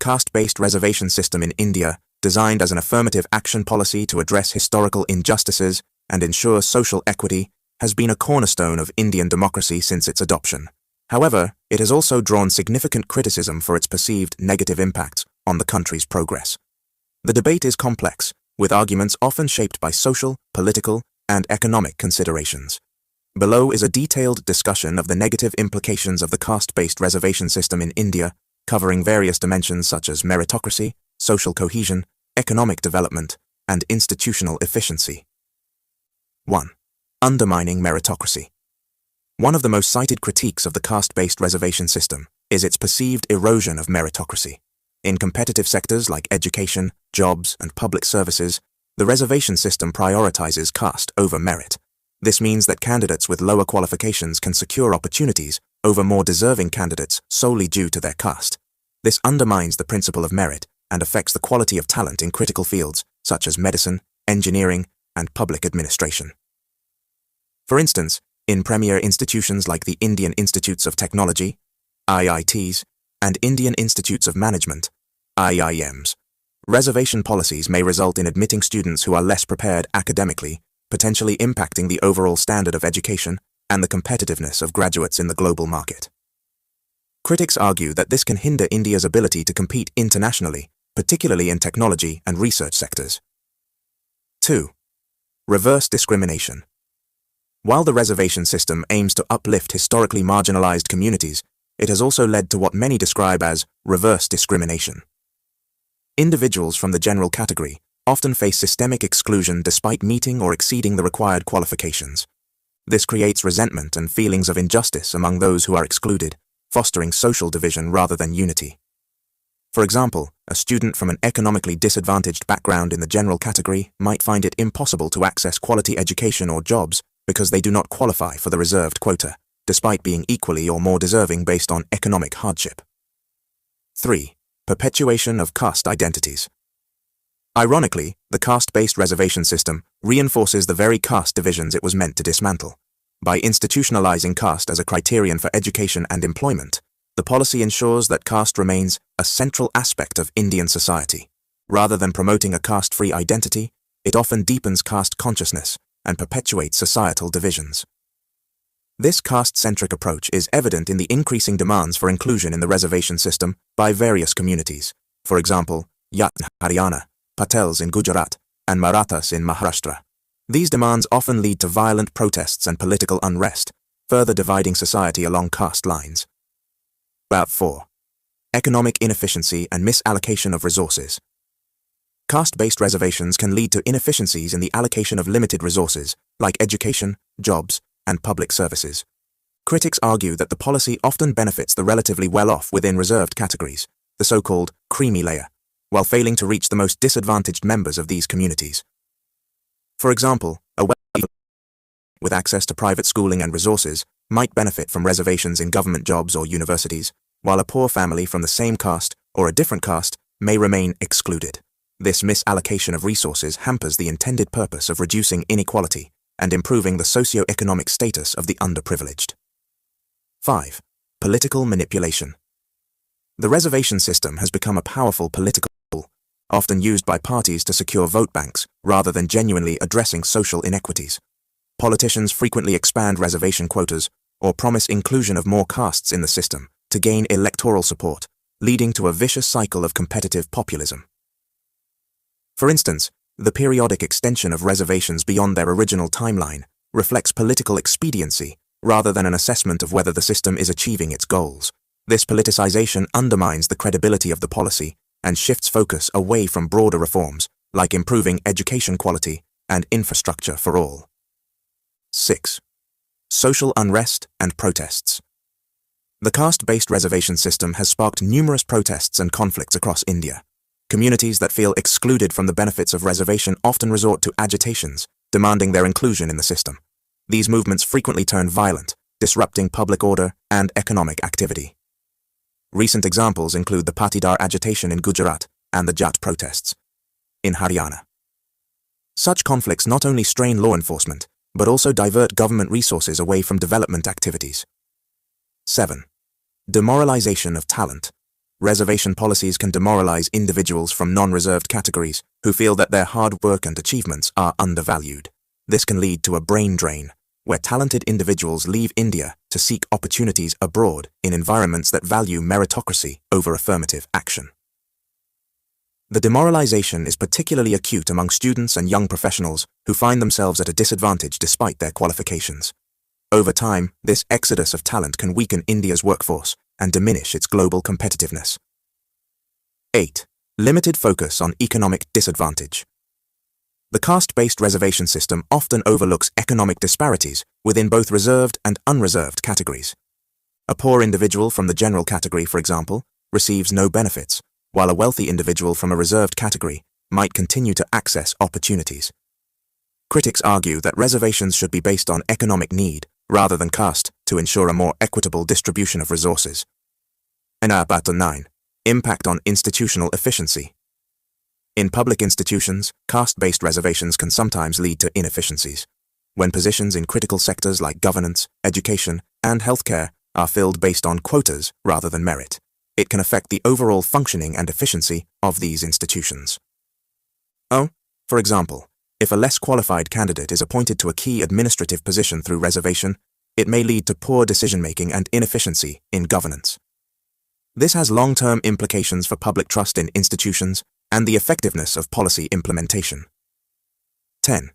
caste-based reservation system in India, designed as an affirmative action policy to address historical injustices and ensure social equity, has been a cornerstone of Indian democracy since its adoption. However, it has also drawn significant criticism for its perceived negative impacts on the country's progress. The debate is complex, with arguments often shaped by social, political, and economic considerations. Below is a detailed discussion of the negative implications of the caste-based reservation system in India, covering various dimensions such as meritocracy, social cohesion, economic development, and institutional efficiency. 1. Undermining meritocracy. One of the most cited critiques of the caste-based reservation system is its perceived erosion of meritocracy. In competitive sectors like education, jobs, and public services, the reservation system prioritizes caste over merit. This means that candidates with lower qualifications can secure opportunities over more deserving candidates solely due to their caste. This undermines the principle of merit and affects the quality of talent in critical fields such as medicine, engineering, and public administration. For instance, in premier institutions like the Indian Institutes of Technology, IITs, and Indian Institutes of Management, IIMs, reservation policies may result in admitting students who are less prepared academically, potentially impacting the overall standard of education and the competitiveness of graduates in the global market. Critics argue that this can hinder India's ability to compete internationally, particularly in technology and research sectors. 2. Reverse discrimination. While the reservation system aims to uplift historically marginalized communities, it has also led to what many describe as reverse discrimination. Individuals from the general category often face systemic exclusion despite meeting or exceeding the required qualifications. This creates resentment and feelings of injustice among those who are excluded, fostering social division rather than unity. For example, a student from an economically disadvantaged background in the general category might find it impossible to access quality education or jobs because they do not qualify for the reserved quota, despite being equally or more deserving based on economic hardship. 3. Perpetuation of caste identities. Ironically, the caste-based reservation system reinforces the very caste divisions it was meant to dismantle. By institutionalizing caste as a criterion for education and employment, the policy ensures that caste remains a central aspect of Indian society. Rather than promoting a caste-free identity, it often deepens caste consciousness and perpetuates societal divisions. This caste-centric approach is evident in the increasing demands for inclusion in the reservation system by various communities. For example, Jat in Haryana, Patels in Gujarat, and Marathas in Maharashtra. These demands often lead to violent protests and political unrest, further dividing society along caste lines. About 4. Economic inefficiency and misallocation of resources. Caste-based reservations can lead to inefficiencies in the allocation of limited resources, like education, jobs, and public services. Critics argue that the policy often benefits the relatively well-off within reserved categories, the so-called creamy layer, while failing to reach the most disadvantaged members of these communities. For example, a wealthy with access to private schooling and resources might benefit from reservations in government jobs or universities, while a poor family from the same caste or a different caste may remain excluded. This misallocation of resources hampers the intended purpose of reducing inequality and improving the socio-economic status of the underprivileged. 5. Political manipulation. The reservation system has become a powerful political tool, often used by parties to secure vote banks rather than genuinely addressing social inequities. Politicians frequently expand reservation quotas or promise inclusion of more castes in the system to gain electoral support, leading to a vicious cycle of competitive populism. For instance, the periodic extension of reservations beyond their original timeline reflects political expediency rather than an assessment of whether the system is achieving its goals. This politicization undermines the credibility of the policy and shifts focus away from broader reforms, like improving education quality and infrastructure for all. 6. Social unrest and protests. The caste-based reservation system has sparked numerous protests and conflicts across India. Communities that feel excluded from the benefits of reservation often resort to agitations, demanding their inclusion in the system. These movements frequently turn violent, disrupting public order and economic activity. Recent examples include the Patidar agitation in Gujarat and the Jat protests in Haryana. Such conflicts not only strain law enforcement, but also divert government resources away from development activities. 7. Demoralization of talent. reservation policies can demoralize individuals from non-reserved categories who feel that their hard work and achievements are undervalued. This can lead to a brain drain, where talented individuals leave India to seek opportunities abroad in environments that value meritocracy over affirmative action. The demoralization is particularly acute among students and young professionals who find themselves at a disadvantage despite their qualifications. Over time, this exodus of talent can weaken India's workforce and diminish its global competitiveness. 8. Limited focus on economic disadvantage. The caste-based reservation system often overlooks economic disparities within both reserved and unreserved categories. A poor individual from the general category, for example, receives no benefits, while a wealthy individual from a reserved category might continue to access opportunities. Critics argue that reservations should be based on economic need rather than caste to ensure a more equitable distribution of resources. 9. Impact on institutional efficiency. In public institutions, caste-based reservations can sometimes lead to inefficiencies. When positions in critical sectors like governance, education, and healthcare are filled based on quotas rather than merit, it can affect the overall functioning and efficiency of these institutions. For example, if a less qualified candidate is appointed to a key administrative position through reservation, it may lead to poor decision-making and inefficiency in governance. This has long-term implications for public trust in institutions and the effectiveness of policy implementation. 10.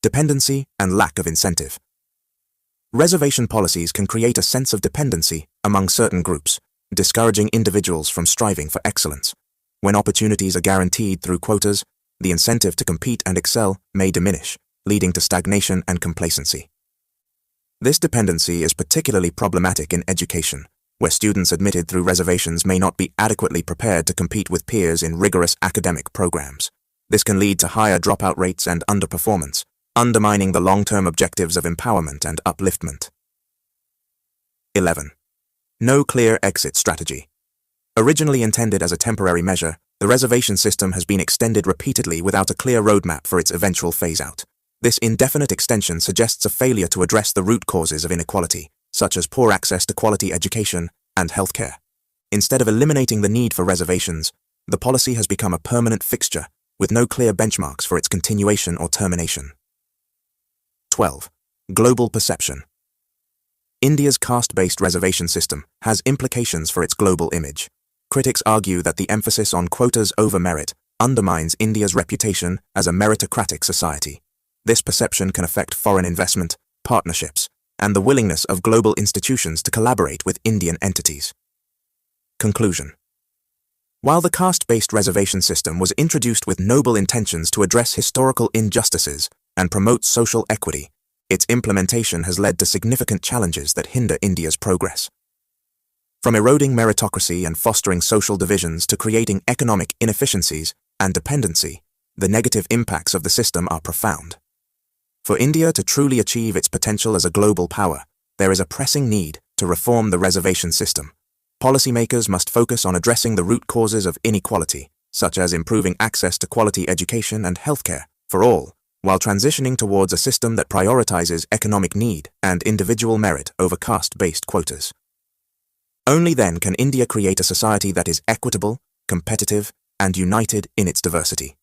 Dependency and lack of incentive. Reservation policies can create a sense of dependency among certain groups, discouraging individuals from striving for excellence. When opportunities are guaranteed through quotas, the incentive to compete and excel may diminish, leading to stagnation and complacency. This dependency is particularly problematic in education, where students admitted through reservations may not be adequately prepared to compete with peers in rigorous academic programs. This can lead to higher dropout rates and underperformance, undermining the long-term objectives of empowerment and upliftment. 11. No clear exit strategy. Originally intended as a temporary measure, the reservation system has been extended repeatedly without a clear roadmap for its eventual phase-out. This indefinite extension suggests a failure to address the root causes of inequality, such as poor access to quality education and healthcare. Instead of eliminating the need for reservations, the policy has become a permanent fixture with no clear benchmarks for its continuation or termination. 12. Global perception. India's caste-based reservation system has implications for its global image. Critics argue that the emphasis on quotas over merit undermines India's reputation as a meritocratic society. This perception can affect foreign investment, partnerships, and the willingness of global institutions to collaborate with Indian entities. Conclusion. While the caste-based reservation system was introduced with noble intentions to address historical injustices and promote social equity, its implementation has led to significant challenges that hinder India's progress. From eroding meritocracy and fostering social divisions to creating economic inefficiencies and dependency, the negative impacts of the system are profound. For India to truly achieve its potential as a global power, there is a pressing need to reform the reservation system. Policymakers must focus on addressing the root causes of inequality, such as improving access to quality education and healthcare for all, while transitioning towards a system that prioritizes economic need and individual merit over caste-based quotas. Only then can India create a society that is equitable, competitive, and united in its diversity.